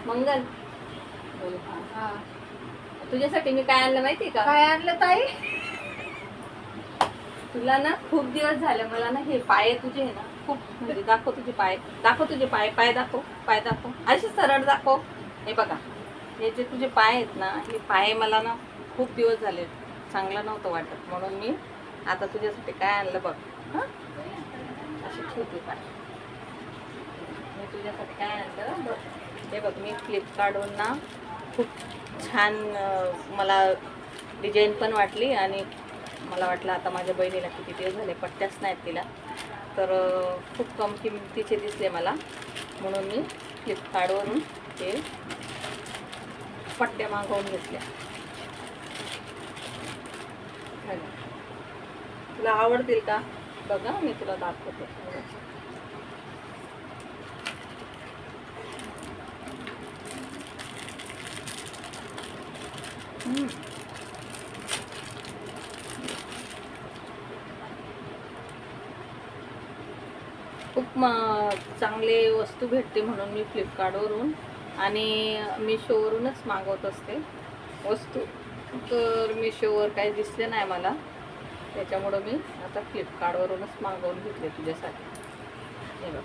मंगल बोल. हा. तुझ्यासाठी मी काय आणलं माहिती का? काय आणलं ताई? तुला ना खूप दिवस झाले मला ना हे पाय तुझे आहे ना खूप म्हणजे दाखव तुझे पाय, दाखव तुझे पाय, पाय दाखव, पाय दाखव, असे सरळ दाखव. हे बघा हे जे तुझे पाय आहेत ना हे पाय मला ना खूप दिवस झाले चांगलं नव्हतं वाटत, म्हणून मी आता तुझ्यासाठी काय आणलं बघ. हां असे ठेवते पाय. मी तुझ्यासाठी काय आणलं बघ. हे बघ मी फ्लिपकार्टवरून ना खूप छान मला डिझाईन पण वाटली आणि मला वाटलं आता माझ्या बहिणीला किती दिवस झाले पट्ट्याच नाहीत तिला, तर खूप कम किमतीचे दिसले मला, म्हणून मी फ्लिपकार्टवरून ते पट्ट्या मागवून घेतल्या. तुला आवडतील का बघा, मी तुला दाखवते. खूप चांगले वस्तू भेटते म्हणून मी फ्लिपकार्टवरून आणि मिशोवरूनच मागवत असते वस्तू. तर मिशोवर काही दिसले नाही मला, त्याच्यामुळं मी आता फ्लिपकार्टवरूनच मागवून घेतले तुझ्यासाठी. हे बघ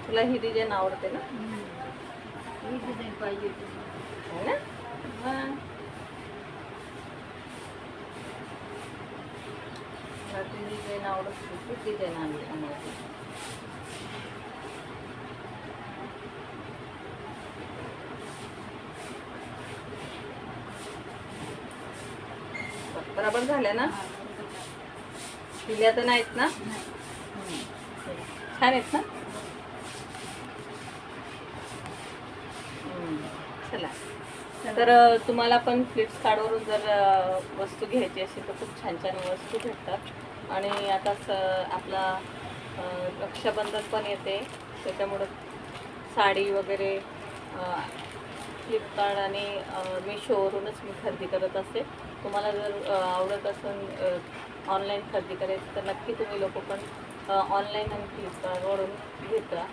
तुला ही डिझाईन आवडते ना? ही डिझाईन पाहिजे होती. है ना? हां मला ती डिझाईन आवडत होती, ती डिझाईन आणली आम्हाला. बरोबर झाल्या ना? दिल्या तर नाहीत ना? छान आहेत ना? चला, तर तुम्हाला पण फ्लिपकार्टवरून जर वस्तू घ्यायची असेल तर खूप छान छान वस्तू भेटतात. आणि आता आपला रक्षाबंधन पण येते, त्याच्यामुळं साडी वगैरे फ्लिपकार्ट आणि मिशोवरूनच मी खरेदी करत असते. तुम्हाला जर आवडत असेल ऑनलाईन खरेदी करायची तर नक्की तुम्ही लोक पण ऑनलाईन आणि फ्लिपकार्टवरून घेता.